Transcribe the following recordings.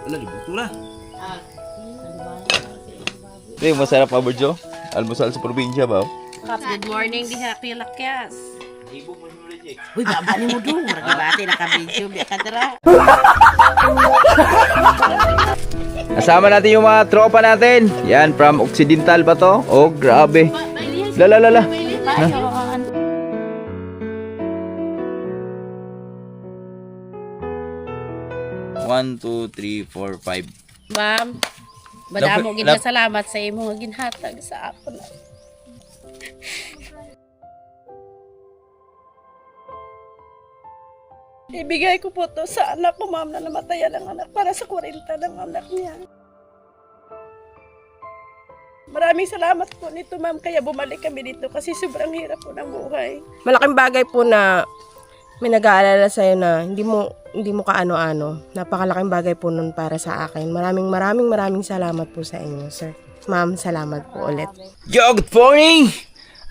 Wala, libuto na. Ito yung masarap pa, Burjo. Almusal sa probinsya ba? Good morning, di happy lakyas. Uy, babali mo doon. Maragibati na kabidyo. Biya ka tara. Kasama natin yung mga tropa natin. Yan, from Occidental ba to? Oh, grabe. Lala. One, two, three, four, five. Ma'am, madamo gid na salamat sa imo nga ginhatag sa ako na. Ibigay ko po to sa anak ko, ma'am, na namatayan ang anak para sa 40 ng anak niya. Maraming salamat po nito, ma'am, kaya bumalik kami dito kasi sobrang hirap po ng buhay. Malaking bagay po na may nag-aalala sa'yo na hindi mo kaano-ano. Napakalaking bagay po nun para sa akin. Maraming salamat po sa inyo, sir. Ma'am, salamat po ulit. Yo, good morning!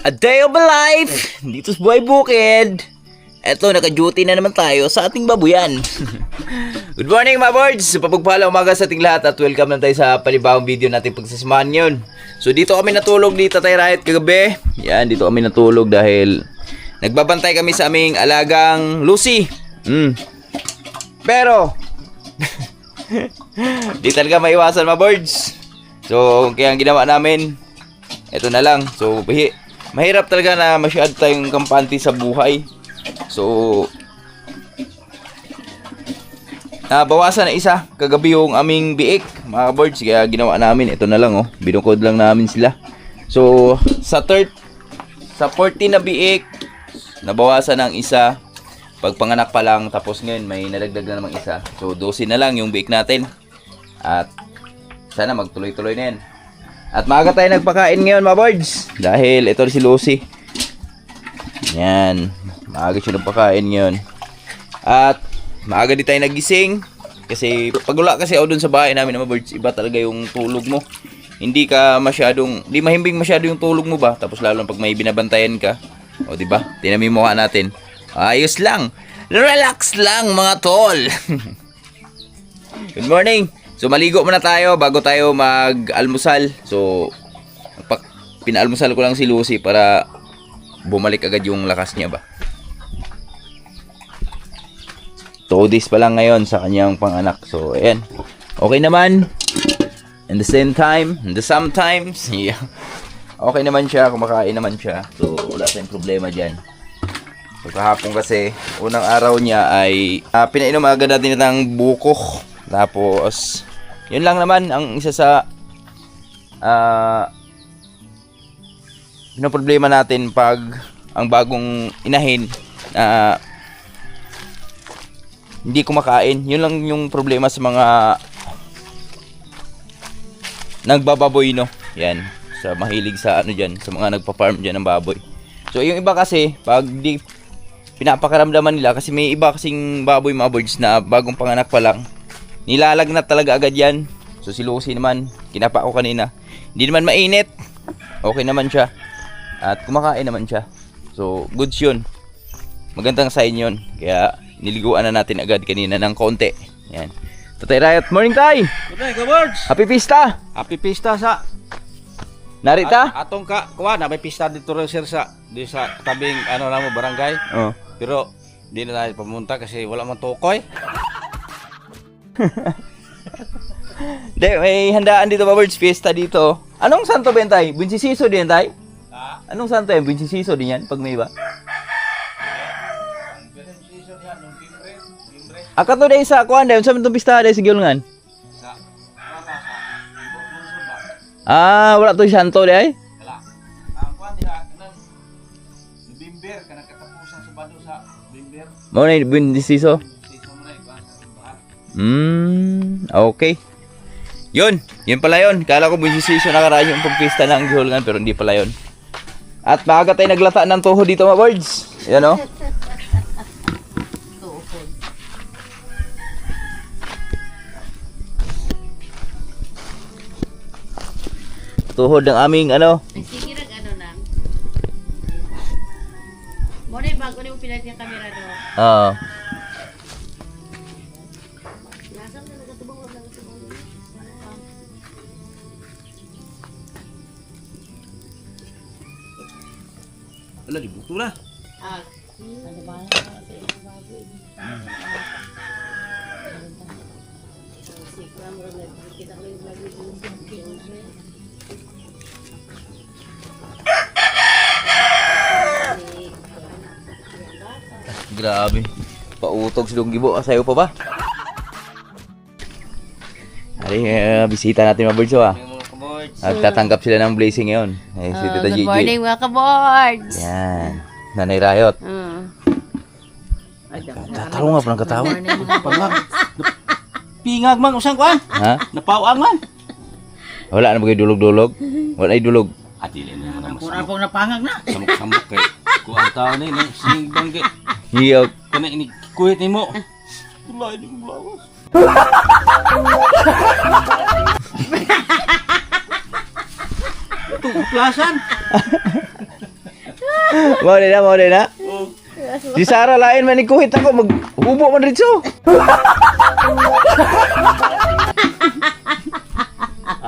A day of a life! Dito sa Buhay Bukid. Eto, naka-duty na naman tayo sa ating babuyan. Good morning, mga boards! Papagpala umaga sa ating lahat at welcome na tayo sa panibawang video natin pagsasamahan yun. So, dito kami natulog dito tayo Riot kagabi. Yan, dito kami natulog dahil nagbabantay kami sa aming alagang Lucy. Pero, di talaga maiwasan, mga boards. So, kaya ang ginawa namin, eto na lang. So, mahirap talaga na masyado tayong kampante sa buhay. So, nabawasan na isa kagabi yung aming biik, mga birds. Kaya ginawa namin, ito na lang, oh. Binukod lang namin sila. So, sa 40 na biik, nabawasan ng isa. Pagpanganak pa lang, tapos ngayon may nalagdag na namang isa. So, 12 na lang yung biik natin. At sana magtuloy-tuloy na yan. At maaga tayo nagpakain ngayon, mga birds. Dahil ito si Lucy. Yan. Maaga siya nagpakain ngayon. At maaga din tayo nagising. Kasi pag wala kasi ako dun sa bahay namin, mga birds, iba talaga yung tulog mo. Hindi mahimbing masyado yung tulog mo ba? Tapos lalo pag may binabantayan ka. O diba? Tingnan mo yung mukha natin. Ayos lang. Relax lang, mga tol. Good morning. So maligo muna tayo bago tayo mag-almusal. So pinaalmusal ko lang si Lucy para bumalik agad yung lakas niya ba. 2 days pa lang ngayon sa kanyang panganak. So ayan. Okay naman. And the same time, and the sometimes, yeah. Okay naman siya, kumakain naman siya. So wala tayong problema diyan. So kahapon kasi unang araw niya ay pinainom agad natin ng buko. Tapos yun lang naman ang isa sa problema natin pag ang bagong inahin hindi kumakain. Yun lang yung problema sa mga nagbababoy, no. Yan, sa mahilig sa ano diyan, sa mga nagpa-farm diyan ng baboy. So yung iba kasi pag di pinapakaramdaman nila, kasi may iba kasing baboy, mga birds, na bagong panganak pa lang nilalagnat talaga agad yan. So si Lucy naman, kinapa ko kanina, hindi naman mainit, okay naman siya at kumakain naman siya. So goods yun, magandang sign yun. Kaya niliguan na natin agad kanina ng konti. Yan. Tatay Riot, morning tay! Good morning, ka-birds! Happy pista! Happy pista sa... Narita? Atong kuha na, may pista dito rin sir sa tabing barangay. Oh. Pero di na tayo pumunta kasi wala man tukoy. De, may handaan dito, birds, fiesta dito. Anong santo ba yan, tay? Bunsisiso din yan, tay? Ha? Anong santo yan? Bunsisiso din yan pag may iba? Akato dahil sa kuhan dahil sa itong pista dahil sa gilungan. Wala to yung santo dahil? Wala. Ang kuhan nila, November, kanang katapusan sa bado sa November. Mau na yung bunsisiso? Okay. Yun pala yun. Kala ko bunsisiso nakaraan yung pagpista ng gihulungan, pero hindi pala yun. At maaga tayo naglata ng toho dito, mga birds. Yan o. Tuhod ng aming Sige nag nang. Mo na bago ni mo pilat yung camera do. Wala, dibuto na. Grabe. Pautog si Donggibo. Asayo pa ba? Ari, bisita natin mga birds ah. Nagtatanggap sila ng blessing ngayon. Eh, si Tita Gigi. Good morning mga kabords. Yan. Nanay Rayot. Tataro nga pa ng katawa. Pangag. Pingag man, usang kuan. Ha? Napawang man. Wala na bagay dulog-dulog? Wala ay dulog. Adili na naman Kung ano pong napangag na. samok-samok kay kuan tao ni sing bangge. Hiyog. Kana ini kuwit nimo. Wala ini blawas. Ito plasan. Mau na. Si Sarah lain man ikuhit ako maghubo man ritso.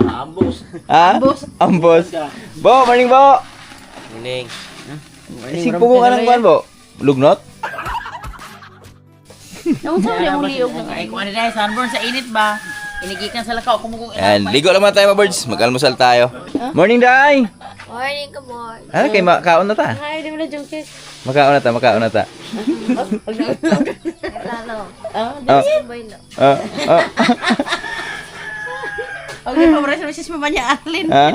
Ambos. Ha? Ambos. Bo, morning bo. Morning. Sipo ko ka ng kuan bo. Lugnot? Nung sabi mo liog na ay kung ano dahil sunburn sa init ba? Inigikan sa lakaw kumugong Yan, ligo lang muna tayo mga birds. Mag-almusal tayo. Morning, Day! Morning ka, boy. Ah, kay makaon na ta. Hi, di mo na yung cake. Makaon na ta. Lalo. Boy, no. Okay, pabores mo sis mama niya Arlene. Ha?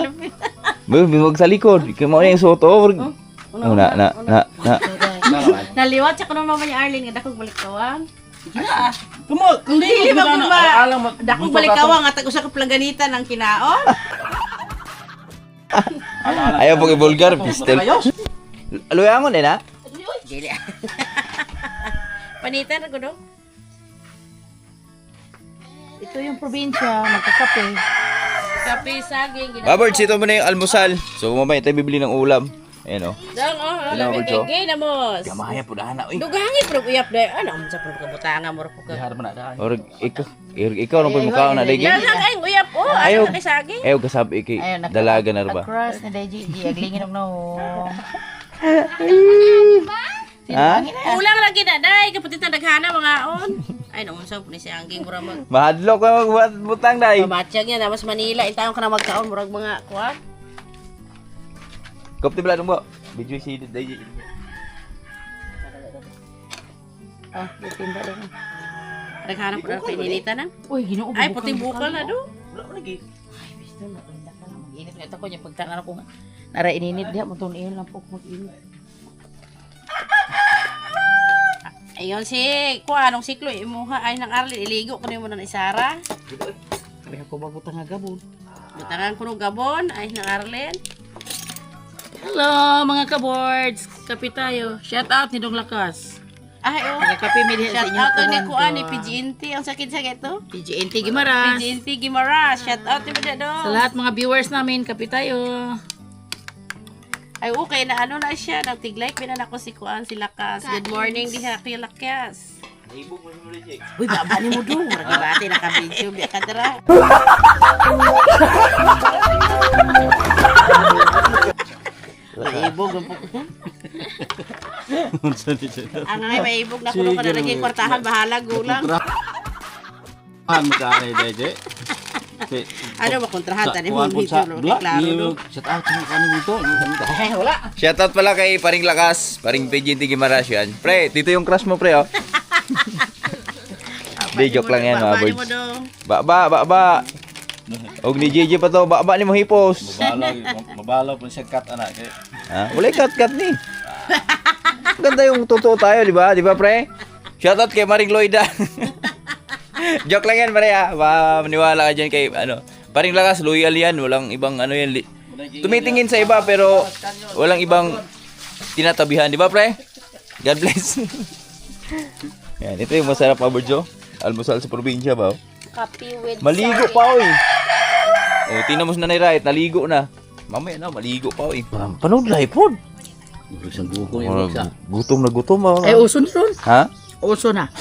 Bimog sa likod. Kaya mo na yung soto. Na. Naliwat siya ko ng mama niya Arlene nga dakog balik kawang. Kumot. Dili ba kun ba? Alam mo. Dakog balik kawang at usa ka plaganitan ng kinaon. Ayaw pong i-vulgar. Pistol. Aluyangon din ha? Dili. Panitan ako do. Ito yung probinsya, magkakape. Kape, saging, Mga birds, ito muna yung almusal. So mamaya tayo bibili ng ulam. Ayan o. Dang, Ilang birds o? gay na mo. Gamaya po dahana. Dugangin, pero uyap na. Ano, sa pero kabutangan mo ko ka. Dihar man na. Or ikaw nung pagmukhaon na dahil. Yan lang ay uyap po. Ayaw. Ano kay saging? Ayaw kasabi kay dalaga na ba? Across na dahi, aglingin og no. Ha? Ulang lagi na day, kapatid na daghana mga on. Ay, nung unsa po ni si Angging murag mag Mahadlok ka magbutang day. mamatsyag niya na mas Manila, intayon ka na magkaon murag mga kuwan. Kopti bala mo. Video si day. Ditinda lang. Daghana po na pinilita na. Uy, ginoo. Ay, puting bukal na do. Wala lagi. Mag-init na ito ko niya pagtangan ako nga. Nara ininit diha, matuniin lang po mag-init. Ayun si, anong siklo, imuha ay ng Arlene, iligo ko na mo na isara. Kaya ko babutang nga gabon. Butangan ko ng gabon, ay ng Arlene. Hello mga kaboards, kape tayo. Shout out ni Dong Lakas. Ay, oh. Kape mi diha sa inyo. Shout out ni Kuan ni PGNT, ang sakit-sakit to. PGNT Gimaras. PGNT Gimaras, shout out ni Dong. Sa lahat mga viewers namin, kape tayo. Ay, okay na ano na siya. Nagtiglike, pinan ako si Kuan, si Lakas. Good morning, diha Kuya Lakas. Uy, baba ni mo dong. Maragibati, nakabidyo. Biya ka tara. Maibog ang po. Ang ngay, maibog na kuno ka na naging kwartahan. Bahala, gulang. Ano ka ni Deje? Ano, makontrahan. Tani mo, video, no? Klaro, no? Shout out sa kanin dito. Ay, wala. Shoutout pala kay Paring Lakas, Paring PGNT Gimaras yan. Pre, dito yung crush mo pre oh. Di, joke lang yan mga Baba ni mo birds. dong. Baba. Og ni JJ pa to, baba ni mo hipos. Mabalaw po siya cut anak. Ha? Wala cut ni. Ganda yung totoo tayo, di ba? Di ba pre? Shoutout kay Maring Loida. Joke lang yan, pare ha. Maniwala ka dyan kay, Paring Lakas, loyal yan. Walang ibang, yan. Tumitingin sa iba, pero walang ibang tinatabihan. Di ba, pre? God bless. Yan, ito yung masarap, Aberjo. Almusal sa probinsya ba? Kape with Maligo pa, oy. Oh, tingnan mo si Nanay Riot, naligo na. Mamaya na, maligo pa, oy. Panood live food. Isang buko yung isa. Gutom na gutom, ah. Ay, uso na ron. Ha? Uso na.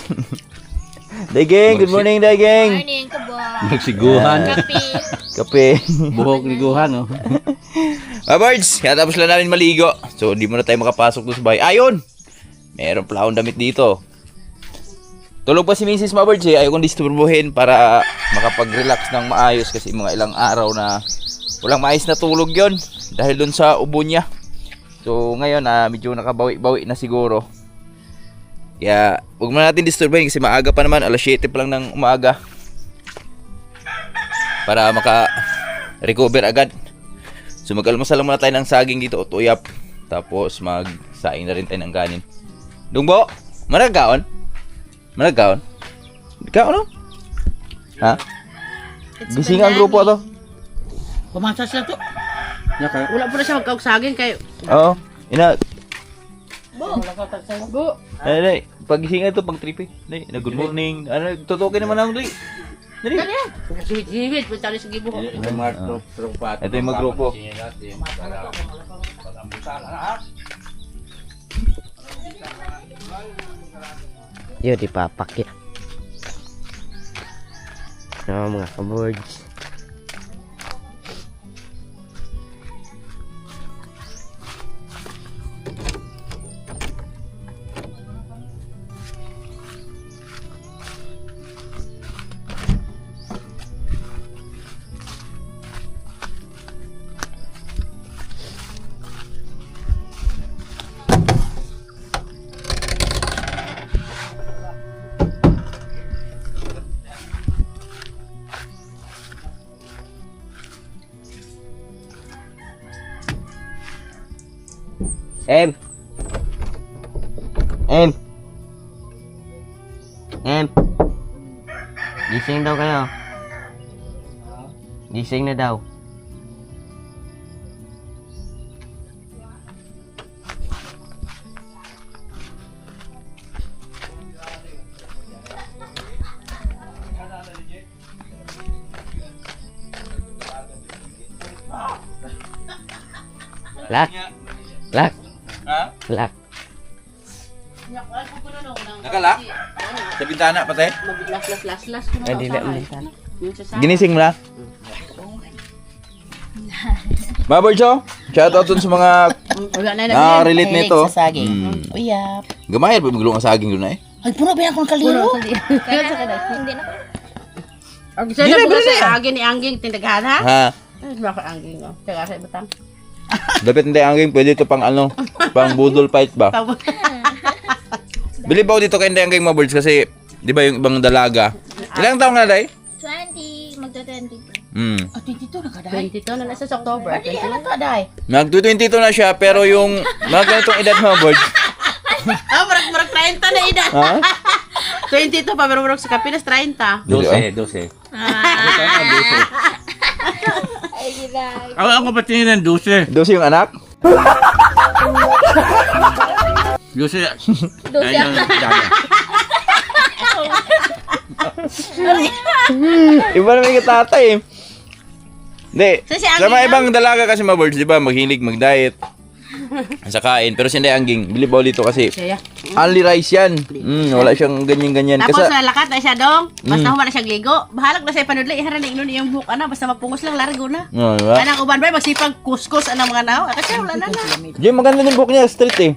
Daigeng, good morning, Daigeng. Morning, kabo. Nagsiguhan. Kape. Kape. Buhok ni Guhan, oh. Birds, kaya tapos lang namin maligo. So, di mo na tayo makapasok doon sa bahay. Ayun! Meron pala akong damit dito. Tulog pa si Mrs. Birds eh. Ayaw kong disturbuhin para makapag-relax ng maayos kasi mga ilang araw na walang maayos na tulog yon dahil doon sa ubo niya. So, ngayon medyo nakabawi-bawi na siguro. Kaya, huwag mo natin disturbuhin kasi maaga pa naman. Alas 7 pa lang ng umaga. Para maka-recover agad. So mag-almusal muna tayo ng saging dito o tuyap. Tapos mag-saing na rin tayo ng kanin. Dungbo, managkaon? Managkaon? Kaon no? Ha? Gising ang grupo to. Pumasas na to. Yaka. Wala po na siya magkaugsagin kay Oo. Ina, Bu. ay, pagising ito pag tripe. Nay, good morning. Ano, tutukin naman ang dali. Dali. Sibit, punta rin sa gibo. Ito yung magrupo. Yo, di papakit. Mga kabords. Em. Gising daw kayo. Gising na daw. Lak. Lak. Ha? Lak. Nakalak? Sa bintana pati? Maglas ko na. Ay, dila mo din. Yung sa Ginising mo na? Maborjo, shoutout dun sa mga wala na na-relate nito. Sa saging. Hmm. Uyap. Gamay, magulong ang saging doon eh. Ay, puno ba yan kung kaliro? Hindi na. Ang sana po sa agin ni Angging tindaghan ha? Ha? Ay, baka Angging oh. Taga sa batang. Dapat hindi angking, pwede ito pang ano, pang budol fight ba? Bili ba ako dito kay hindi angking Maborjo kasi, di ba yung ibang dalaga? Ilang taong na day? 20. Magta-20. Hmm. Oh, 22 na ka, Day. 22 na nasa October. Ay, ano to, Day? Mag-22 na siya, pero yung mga ganitong edad Maborjo. Ah, marag 30 na edad. Ha? 22 pa, pero marag sa Kapinas 30. 12. Ay, Day. Ako patingin ng 12. 12 yung anak? 12. Ayun. Iba naman yung tatay eh. Hindi. Si Sa mga ibang dalaga kasi Maborjo, di ba, maghilig mag-diet. Sa kain. Pero si hindi angging, bili ba dito kasi Siya. only rice yan. Wala siyang ganyan-ganyan. Tapos Kasi, sa lakat na siya dong. Basta humana siya ligo. Bahalag na siya panudla. Iharan na inon yung buhok ana. Basta mapungos lang largo na. diba? Anang uban ba magsipag kuskus anang mga nao. Kasi wala na na. Diyan, maganda yung book niya, street eh.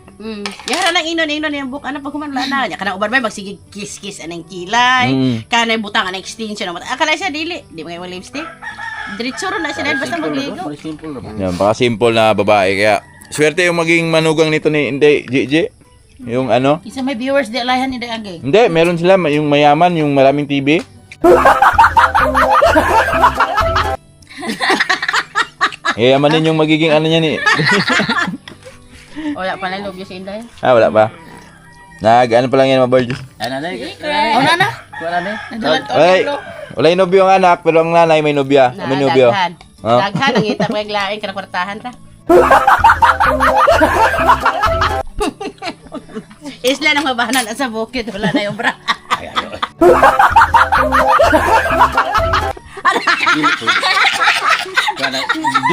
Iharan na inon yung buhok ana pag human wala na. Kanang uban ba magsigig kiss anang kilay. Kanay butang anang extension na mata. Akala siya dili. Di mga lipstick. Diretso ron na siya dahil basta magligo. Yan, baka simple na babae. Kaya, swerte yung maging manugang nito ni Inday, Gigi. Yung ano. Isa may viewers di alayan ni Day Angging. Hindi, meron sila, yung mayaman, yung maraming TV. Yamanin yung magiging ano niya ni. Wala pa na love si Inday. Wala pa. Ano pa lang yan, Maborjo. Ano na? Oh, nana. Wala na. Wala yung nobyo ang anak, pero ang nanay may nobya. May nobyo. Daghan. Ah. Daghan ang itap kay glaing kana kwartahan ta. Isla nang mabahanan sa bukid wala na yung bra.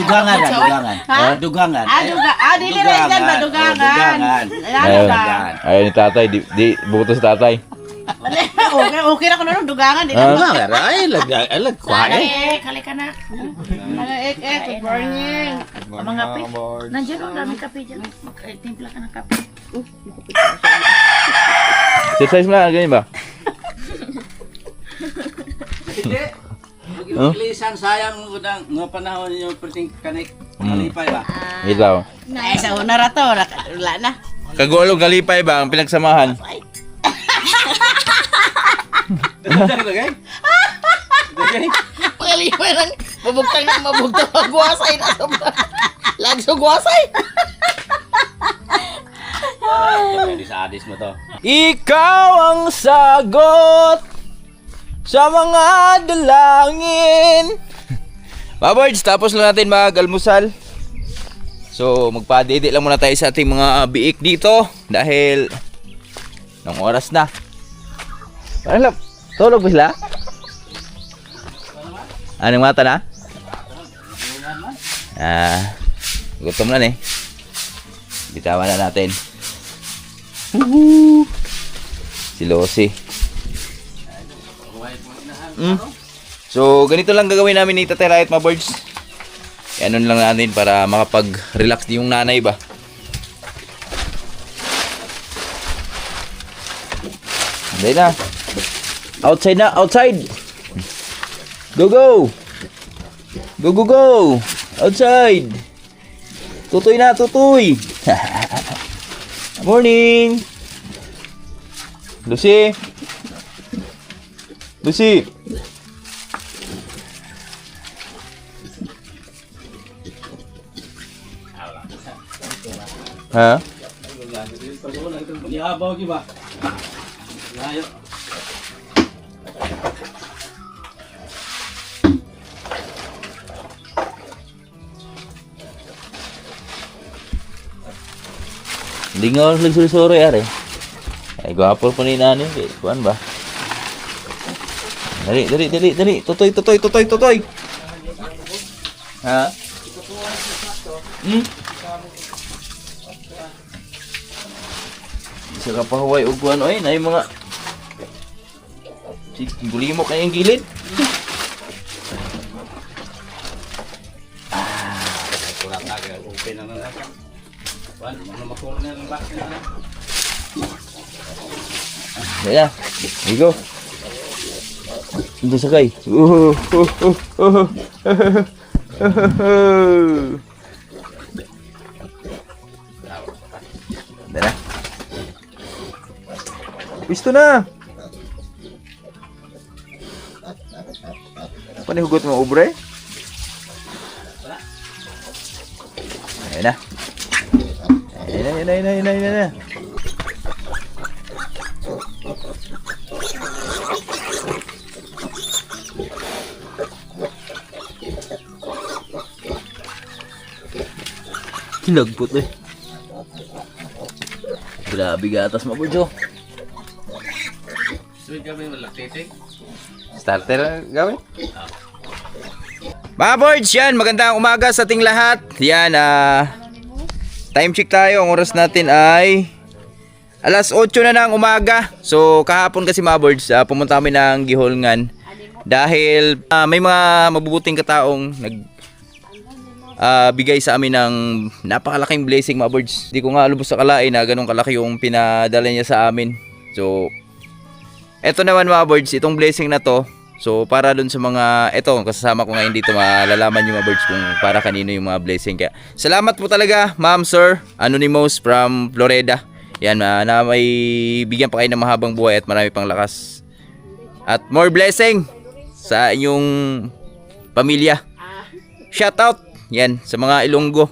Dugangan. Dugangan. Dili rin yan ba dugangan? Ayun ni tatay, di buto si tatay. Okay na ko na nung dugangan. Di Ah. na. Dugangan. Ay, quiet. Kali ka na. Good morning. Mga kape. Nandiyan ang daming kape dyan. Magtimpla ka ng kape. Exercise mo na, ganyan ba? Hindi. Huh? Ilisan sayang nga panahon yung perting kanik. Malipay ba? Ito. Ay, sa una rato. Wala na. Kagulong galipay ba ang pinagsamahan? Dagdag lagay. Dagay. Palipay lang. Mabugtang na mabugtang. Magwasay na sa lagso gwasay. Di sa adis mo to. Ikaw ang sagot sa mga dalangin. Babards, tapos lang natin mag-almusal. So, magpadede lang muna tayo sa ating mga biik dito dahil ng oras na. Parang tulog ba sila? Anong mata na? Gutom na eh. Bitawan na natin. Si Losi. So, ganito lang gagawin namin ni Tatay Riot, mga birds. Ano lang natin para makapag-relax din yung nanay ba. Hindi na. Outside na, outside. Go, go. Go, go, go. Outside. Tutoy na, tutoy. Morning. Lucy. Lucy. Ha? Ihabaw ki ba? Layo. Hindi nga ako nagsuri-suri are. Ay, gwapo pa ni nanay. Kuan ba? Dali, dali, dali, dali. Tutoy, tutoy, tutoy, tutoy. Ha? Isa ka pa huway o kuan oy. Na yung mga... Gulimok na yung gilid. Kurang agak open na lang. Wan, mga makuha na lang ba? Ayan. Here you go. Ito sakay. Tara. Pisto na. Panihugot mo ubre? Ayan na. Ayan na. Kinagpot eh. Grabe gatas mo, Burjo. Suwid kami malaktitik. Starter gawin? Mga boards, yan. Magandang umaga sa ating lahat. Yan, time check tayo. Ang oras natin ay alas 8 na ng umaga. So, kahapon kasi mga boards, pumunta kami ng Giholngan. Dahil may mga mabubuting kataong bigay sa amin ng napakalaking blessing, mga boards. Hindi ko nga lubos sa kalain na ganun kalaki yung pinadala niya sa amin. So, eto naman mga boards, itong blessing na to. So, para dun sa mga, eto, kasama ko ngayon dito, malalaman nyo mga birds kung para kanino yung mga blessing. Kaya, salamat po talaga, ma'am, sir, Anonymous from Florida. Yan, na may bigyan pa kayo ng mahabang buhay at marami pang lakas. At more blessing sa inyong pamilya. Shout out, yan, sa mga Ilonggo.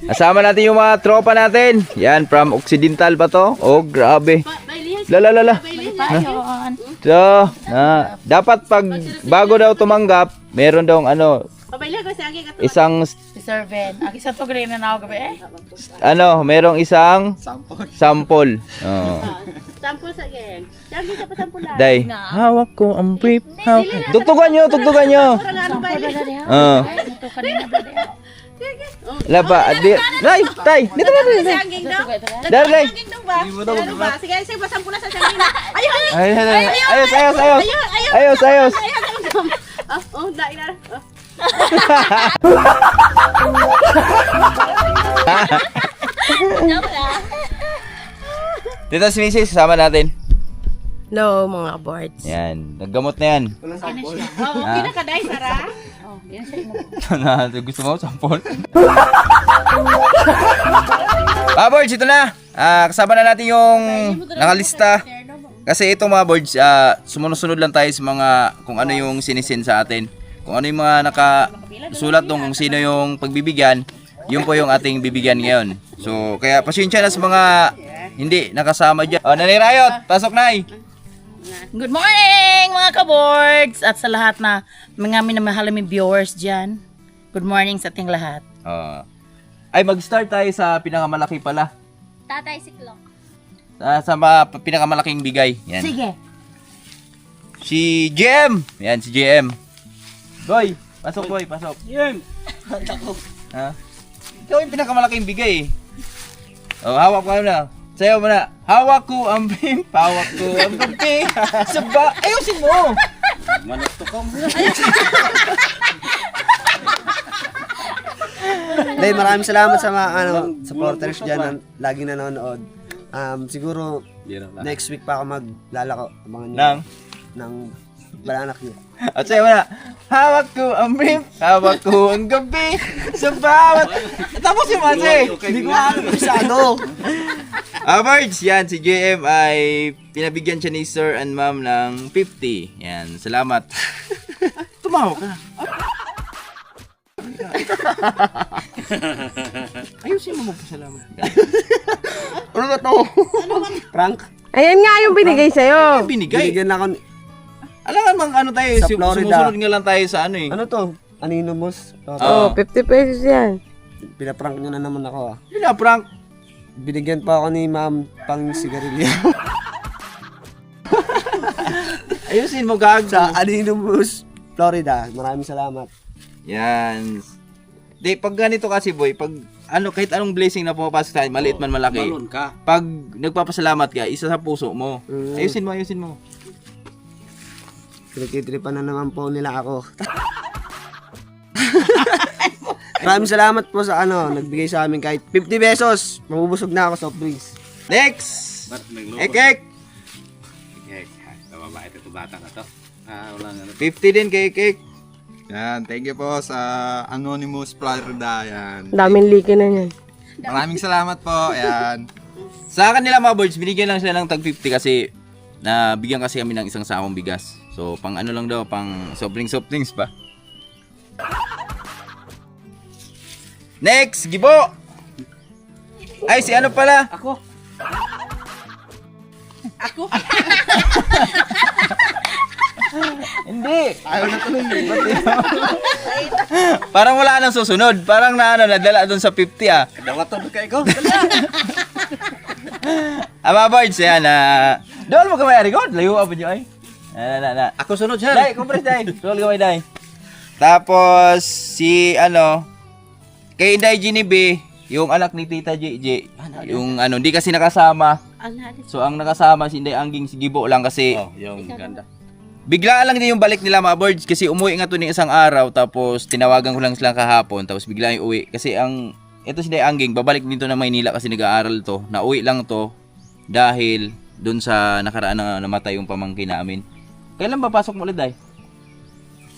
Kasama natin yung mga tropa natin. Yan, from Occidental pa to. Oh, grabe. Lalalala. So, dapat pag bago daw tumanggap, meron daw isang Serven. Aki sa to green na ako gabi eh. merong isang sample. Sample sa gang. Sample sa pasampulan. Day, hawak ko ang brief. Tugtugan nyo. Ito kanina ba Laba, tay, dito na. Dar, day. ba? Ano ba? Sige, sige, basang pula sa sarili. Ayun! Ayos. Oh, dahil na. Dito si Mrs. kasama natin. Hello, mga boards. Yan, naggamot na yan. Oh, okay na ka, Day, Sara. Oh, yan siya Gusto mo, sampol? Boards, ito na. Kasama na natin yung nakalista. Kasi ito mga boards, sumunod lang tayo sa mga kung ano yung sinisin sa atin. Kung ano yung mga nakasulat doon, kung sino yung pagbibigyan, yun po yung ating bibigyan ngayon. So, kaya pasensya na sa mga hindi nakasama dyan. Oh, Nanay Rayot, pasok na. Good morning mga kaboards at sa lahat na mga minamahal naming viewers dyan. Good morning sa ating lahat. Ay, mag-start tayo sa pinakamalaki pala. Tatay Siklok. Sa pinakamalaking bigay. Yan. Sige. Si GM. Yan, si GM. Boy, pasok boy, pasok. Yan. Ha? Ikaw yung pinakamalaking bigay eh. Oh, hawak ko na. Sayaw mo na. Hawak ko ang bim, hawak ko ang gabi. Saba, ayusin mo. Manok ka mo. Day, maraming salamat sa mga supporters dyan na laging nanonood. Siguro next week pa ako maglalako ng balanak niyo. At sayaw mo na. Hawak ko ang bim, hawak ko ang gabi. Sa bawat... Tapos yung ate. Hindi ko alam sa Birds, yan, si JM ay pinabigyan siya ni Sir and Ma'am ng 50. Yan, salamat. Tumawa ka. Ayusin mo magpasalamat. Ano ba to? Prank? Ayan nga yung binigay sa'yo. Binigay. Binigyan ako Alangan mang ano tayo, Sa Florida. sumusunod nga lang tayo sa ano eh. Ano to? Anonymous? Oo. 50 pesos yan. Pinaprank nyo na naman ako. Prank. Binigyan pa ako ni ma'am pang sigarilyo. Ayusin mo gag. Sa Anonymous, Florida. Maraming salamat. Yan. Di, pag ganito kasi boy, pag ano, kahit anong blessing na pumapasok tayo, maliit man malaki. Balon ka. Pag nagpapasalamat ka, isa sa puso mo. Ayusin mo. Pinagtitripan na naman po nila ako. Maraming salamat po sa nagbigay sa amin kahit 50 pesos. Mabubusog na ako soft drinks. Next! Ba't may logo? Ekek! Ekek. Babae ito bata ka to. Wala nga. 50 din kay Ekek. Yan, thank you po sa Anonymous Florida. Yan. Daming liki na yan. Maraming salamat po. Yan. Sa kanila mga boards, binigyan lang sila ng tag 50 kasi bigyan kasi kami ng isang sakong bigas. So, pang ano lang daw, pang soft drinks pa. Next, Gibo! Ay, si ano pala? Ako. Hindi. Ayaw na tuloy. Parang wala nang susunod. Parang nadala doon sa 50 ah. Dawaton ka ikaw. Mga boards, yan. Doon mo kamay, Arigod. Layo pa nyo ay. Ako sunod siya. Dai, kumpres dai. Doon kamay, dai. Tapos, si kay Inday Ginibe, yung anak ni Tita JJ, yung hindi kasi nakasama. So, ang nakasama si Inday Angging, si Gibo lang kasi Yung ganda. bigla lang din yung balik nila mga boards kasi umuwi nga to ng isang araw tapos tinawagan ko lang sila kahapon tapos bigla yung uwi kasi ito si Inday Angging, babalik dito na Maynila kasi nag-aaral to. Nauwi lang to dahil doon sa nakaraan na namatay yung pamangkin namin. Kailan ba pasok mo ulit, Day?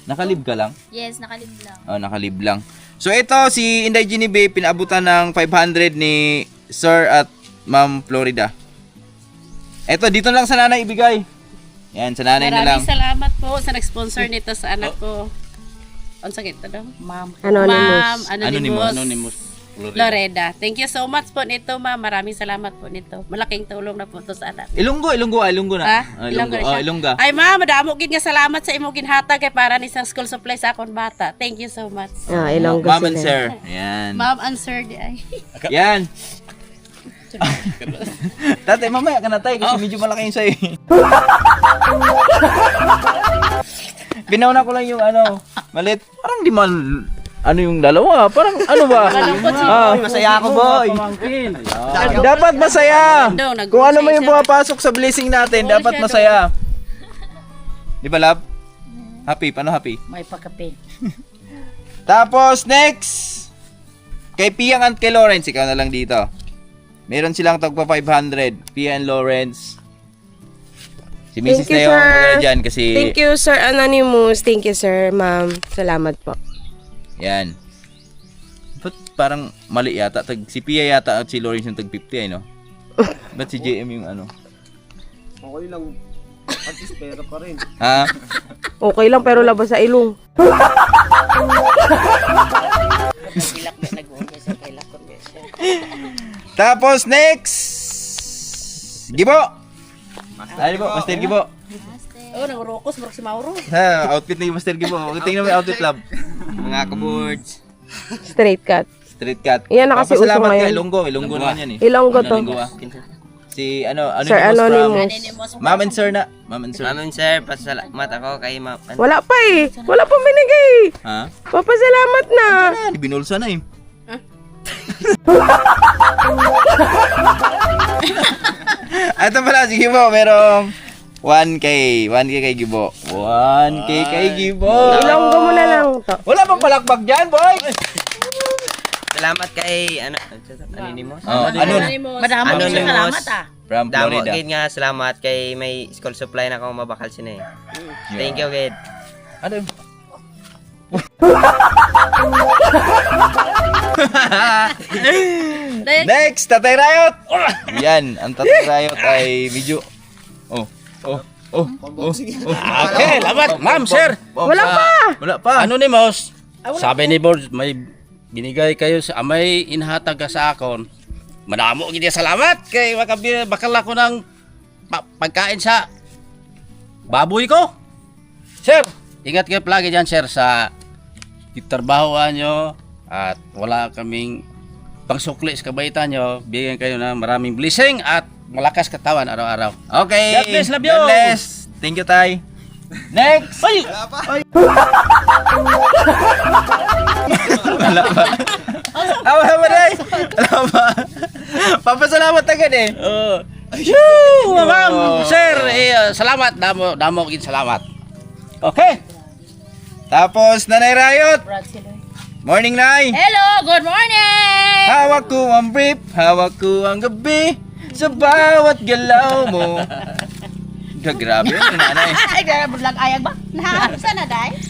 Nakalib ka lang? Yes, nakalib lang. Nakalib lang. So ito si Inday Ginibe, pinaabutan ng 500 ni Sir at Ma'am Florida. Ito dito lang sa nanay ibigay. Yan, sa nanay na lang. Maraming salamat po sa nag-sponsor nito sa anak ko. Ang sakit na daw? Ma'am. Anonymous. Anonymous. Loreda. Thank you so much po nito, ma'am. Maraming salamat po nito. Malaking tulong na po to sa anak. Ilonggo na. Ilonggo na siya. Ilongga. Ay, ma'am, madamo gid nga salamat sa imo ginhatag kay para ni sa school supply sa akong bata. Thank you so much. Ilonggo Ma'am and sila. sir. Yan. Ma'am and sir di ay. Yan. Tate, mamaya ka na tayo kasi medyo malaki yung sa'yo. Binauna ko lang yung malit. Parang di man Ano yung dalawa? Parang ano ba? Masaya ako, boy. Dapat masaya. Kung ano man yung pumapasok sa blessing natin, dapat masaya. Di ba, love? Happy? Paano happy? May pagkape. Tapos, next! Kay Pia and kay Lawrence, ikaw na lang dito. Meron silang tagpa 500. Pia and Lawrence. Si Mrs. Thank you, na yung sir. magana dyan kasi... Thank you, Sir Anonymous. Thank you, Sir, Ma'am. Salamat po. Yan. Ba't parang mali yata? Si Pia yata at si Lawrence yung tag 50 ay, no? Ba't si JM yung ano? Okay lang. At least pera pa rin. Ha? Okay lang, pero labas sa ilong. Tapos next! Gibo! Dali po, Master Gibo. Oh, nangurokos, marok si Mauro. Ha, outfit ni Master Gibo. Tingnan mo yung outfit, lab. Mga kaboards. Straight cut. Street cat. Yan na kasi uso Papasalamat ngayon. kay Ilonggo. Ilonggo naman yan eh. Ilonggo to. Ilonggo, ah. Si ano Sir Anonymous. Ma'am and Sir na. Ma'am and Sir. Ma'am and sir, pasalamat ako kay ma'am. Wala pa eh. Wala pa binigay. Ha? Papasalamat na. Binulsa na eh. Ito pala, si Gibo, merong 1K. 1K kay Gibo. 1K kay Gibo. Ilonggo mo na lang to. Wala bang palakpak dyan, boy? Salamat kay Anonymous. Oh, Madami ko siya salamat ah. From Damo Florida. gid nga salamat kay may school supply na ako mabakal sina eh. Thank you gid. Ano? Next, Tatay Riot! Yan, ang Tatay Riot ay medyo... Oh. Okay, lamat. Ma'am, sir. Wala pa. Wala pa. Anonymous, sabi ni Board, may binigay kayo sa may inhatag ka sa akon. Madamo gid salamat kay bakal ako ng pagkain sa baboy ko. Sir, ingat kayo palagi diyan, sir, sa trabahoan nyo at wala kaming pangsukli sa kabaitan nyo. Bigyan kayo ng maraming blessing at malakas katawan araw-araw. Okay. God bless, love you. God bless. Thank you, Tay. Next. Ay! Wala pa. Wala pa, Tay. Wala pa. Papasalamat agad eh. Ma'am, sir, salamat. Damo gid salamat. Okay. Tapos, Nanay Riot. Morning, Nay. Hello, good morning! Hawak ko ang brief, hawak ko ang gabi sa bawat galaw mo. Grabe yun, Nanay. Ay, bulag ayag ba? Saan na, Day?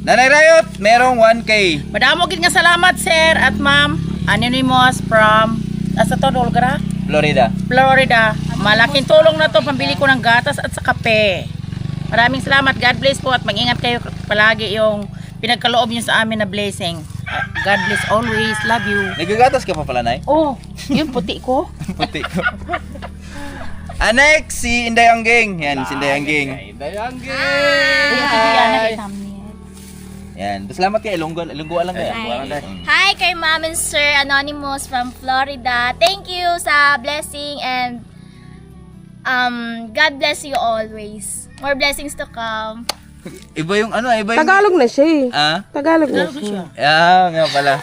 Nanay Riot, merong 1K. Madamo gid nga salamat, sir at ma'am. Anonymous from asa to, Dolgara? Florida. Florida. Malaking tulong na to pambili ko ng gatas at sa kape. Maraming salamat. God bless po at mag-ingat kayo palagi yung pinagkaloob niyo sa amin na blessing. God bless always. Love you. Nagagatas ka pa pala, Nay? Oh, yun puti ko. Puti ko. Next, si Inday Angging. Yan, si Inday Angging. Yan. Salamat kay Ilonggo. Ilonggo lang kaya. Hi kay Ma'am and Sir Anonymous from Florida. Thank you sa blessing and God bless you always. More blessings to come. Iba yung ano, iba yung... Tagalog na siya eh. Ah? Tagalog na siya. Nga pala.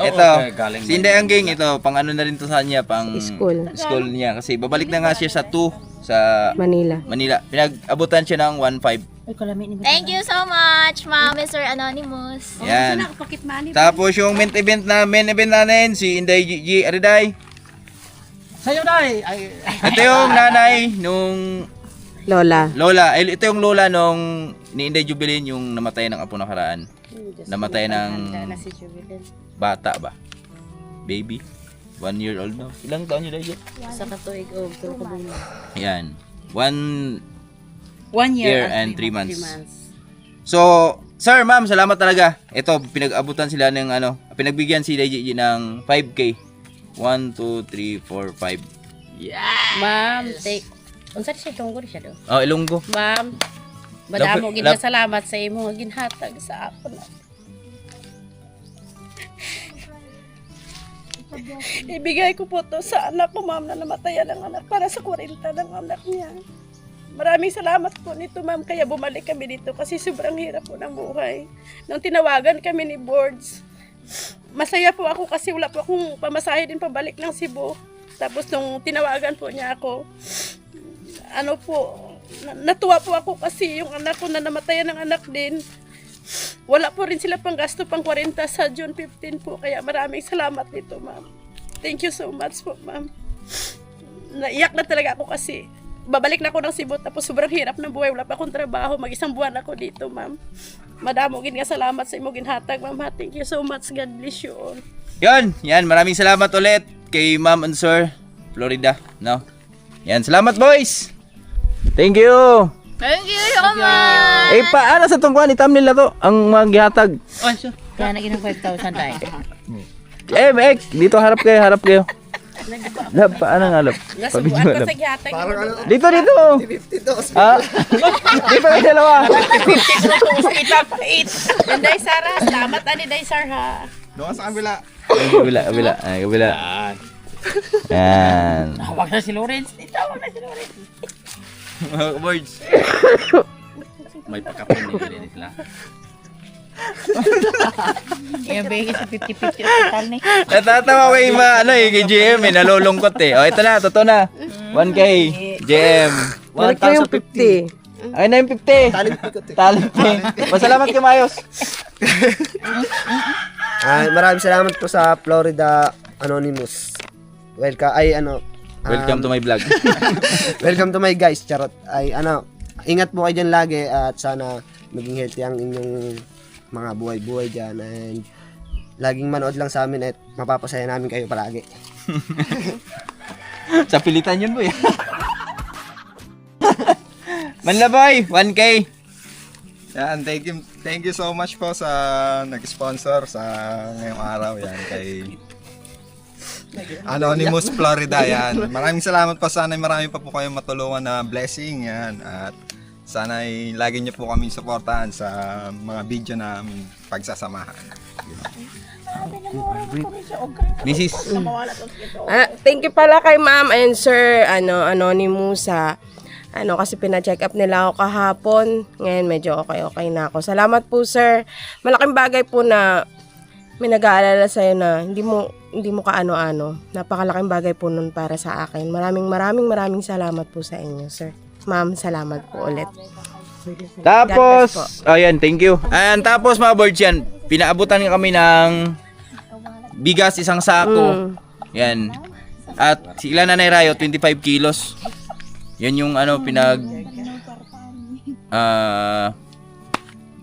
Ito, okay, galing si Inday Angging, ito, pang ano na rin to sa kanya, pang School. niya. Kasi babalik na nga siya sa 2 sa Manila. Pinag-abutan siya ng 1.5. Thank you so much, Ma'am and Sir Anonymous. Yan. Tapos yung main event namin, si Inday Gigi Ariday. Sa'yo, Nay. Ito yung nanay nung Lola. Ito yung lola nung ni Inday Jubilin, yung namatay ng apo nakaraan. Namatay ng bata ba? Baby? 1 year old na. Ilang taon yun, Day? Sa katuig o turo ko muna. Yan. 1 1 year and 3 months. So, sir, ma'am, salamat talaga. Ito, pinag-abutan sila ng pinagbigyan si Day Gigi ng 5K. 1, 2, 3, 4, 5. Ma'am, take. Unsa siya tungkol siya do? Oh, Ilonggo. Ma'am, madamo gid nga salamat sa imo nga ginhatag sa ako na. Ibigay ko po to sa anak ko, ma'am, na namatayan ng anak para sa 40 ng anak niya. Maraming salamat po nito, ma'am, kaya bumalik kami dito kasi sobrang hirap po ng buhay. Nung tinawagan kami ni Boards, masaya po ako kasi wala po akong pamasahe din pabalik ng Cebu. Tapos nung tinawagan po niya ako, ano po, natuwa po ako kasi yung anak ko na namatayan ng anak din. Wala po rin sila pang gasto pang 40 sa June 15 po. Kaya maraming salamat dito, ma'am. Thank you so much po, ma'am. Naiyak na talaga ako kasi babalik na ako ng Cebu tapos sobrang hirap ng buhay. Wala pa akong trabaho. Mag-isang buwan ako dito, ma'am. Madamo gin nga salamat sa imo ginhatag, ma'am. Thank you so much. God bless you all. Yan, maraming salamat ulit kay Ma'am and Sir Florida, no? Yan, salamat boys. Thank you. Thank you so much! Paano sa tungkuan ni thumbnail na to ang maghihatag? Oh, sure. Kaya naging 5,000 tayo. Dito harap kayo. Lab, paano nga lab? Nasubuan ka sa gihatag. Dito. Dito kayo dalawa. Day Sara, salamat ani Day Sar ha. Doon sa kabila. Kabila. Yan. Tawag na si Lawrence. Mga boards. May pagkapin nila sila. Yung bigay sa 50-50 na total ni. Natatawa ko yung kay GM nalulungkot O ito na, totoo na. 1K, GM. Balik ko yung 50. Ay na yung 50. Talent Masalamat kayo, Mayos. Maraming salamat po sa Florida Anonymous. Welcome to my vlog. Welcome to my guys, charot. Ingat po kayo dyan lagi at sana maging healthy ang inyong mga buhay-buhay dyan and laging manood lang sa amin at mapapasaya namin kayo palagi. Sa pilitan yun, boy. Manlaboy, 1K. Yan, thank you so much po sa nag-sponsor sa ngayong araw yan kay Anonymous Florida yan. Maraming salamat po, sana marami pa po kayong matulungan na blessing yan at sana ay lagi niyo po kami suportahan sa mga video namin pagsasamahan. This is Thank you pala kay Ma'am and Sir Anonymous sa kasi pina-check up nila ako kahapon. Ngayon medyo okay na ako. Salamat po, sir. Malaking bagay po na may nag-aalala sa'yo na hindi mo kaano-ano. Napakalaking bagay po nun para sa akin. Maraming salamat po sa inyo, sir. Ma'am, salamat po ulit. Tapos, ayan, thank you. And tapos mga boards yan, pinaabutan kami ng bigas isang sako. Yan. At sila Nanay Rayo, 25 kilos. Yan yung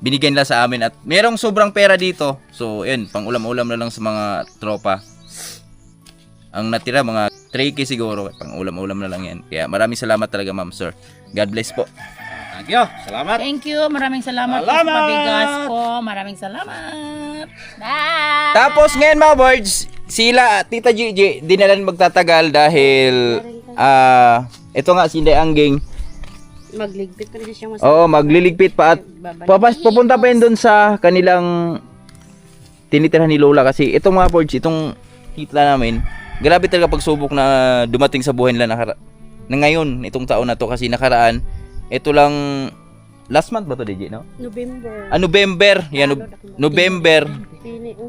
binigyan nila sa amin at merong sobrang pera dito. So, yan, pang ulam-ulam na lang sa mga tropa. Ang natira, mga 3K siguro, pang ulam-ulam na lang yan. Kaya maraming salamat talaga, ma'am, sir. God bless po. Thank you. Salamat. Thank you. Maraming salamat po sa pabigas po. Maraming salamat. Bye! Tapos ngayon mga boards, sila, Tita Gigi, di na lang magtatagal dahil ito nga si Inday Angging. Magligpit pa rin siya mas. Oo, magliligpit pa at pupunta pa yun doon sa kanilang tinitirhan ni Lola kasi itong mga boards, itong titla namin, grabe talaga pagsubok na dumating sa buhay nila na ngayon, itong taon na to kasi nakaraan, ito lang last month ba to, DJ, no? November. November. Yan, November.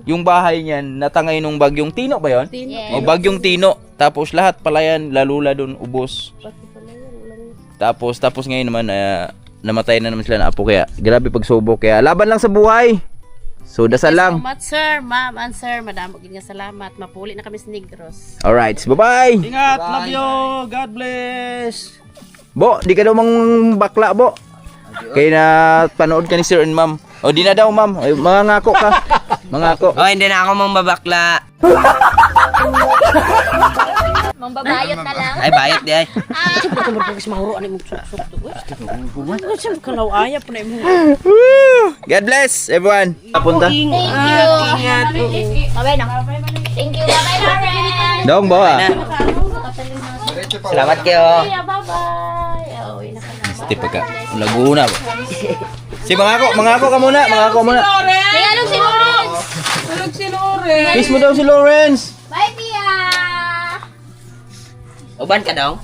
Yung bahay niyan, natangay nung bagyong Tino ba yun? Yes. O bagyong Tino. Tapos lahat pala yan, lalula doon, ubos. Tapos ngayon naman, namatay na naman sila na apo. Kaya, grabe pagsubok. Kaya, laban lang sa buhay. So, dasal lang. Salamat, sir. Ma'am and sir. Madamo gid nga salamat. Mapuli na kami sa Negros. Alright, bye-bye. Ingat. Love you. God bless. Bo, di ka daw mang bakla, Bo. Kaya na panood ka ni Sir and Ma'am. O, di na daw, Ma'am. Ay, mangako ka. Mangako. Hindi na ako mambabakla. Mambabayot na lang. Ay, bayot di ay. Siyempre ko magpagis mahuro ani mo suksok to. Siyempre kalaw aya po na imo. God bless, everyone. Papunta. Thank you. Ingat. Bye na. Thank you. Bye, Lauren. Dong, bawa. Salamat kayo. Bye-bye. Este pagka Laguna ba? Si mangako ka muna, Kaya lang si Lawrence. Kiss mo daw si Lawrence. Bye, Tia. Uban ka daw?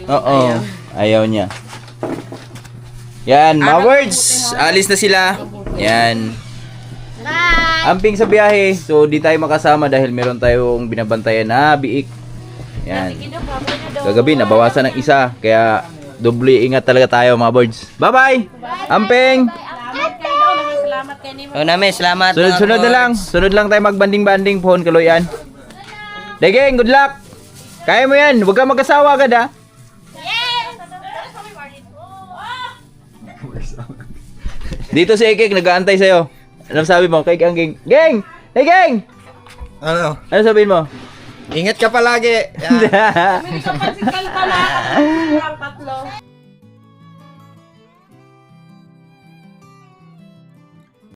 Oo. Ayaw niya. Yan, mga words. Alis na sila. Yan. Bye. Amping sa biyahe. So, di tayo makasama dahil meron tayong binabantayan na biik. Yan. Kagabi, nabawasan ng isa. Kaya, doble ingat talaga tayo mga boards. Bye-bye! Amping! Salamat kay Nemo. Namin, salamat. Sunod-sunod na lang. Sunod lang tayo magbanding-banding pohon kaloyan. Degeng, good luck! Kaya mo yan. Huwag kang mag-asawa agad ha. Dito si Ekek, nag-aantay sa'yo. Ano sabi mo? Kay Geng. Geng! Hey, Geng! Ano? Ano sabihin mo? Ingat ka palagi. Kami ni Kapag si Kalkala. Ang tatlo.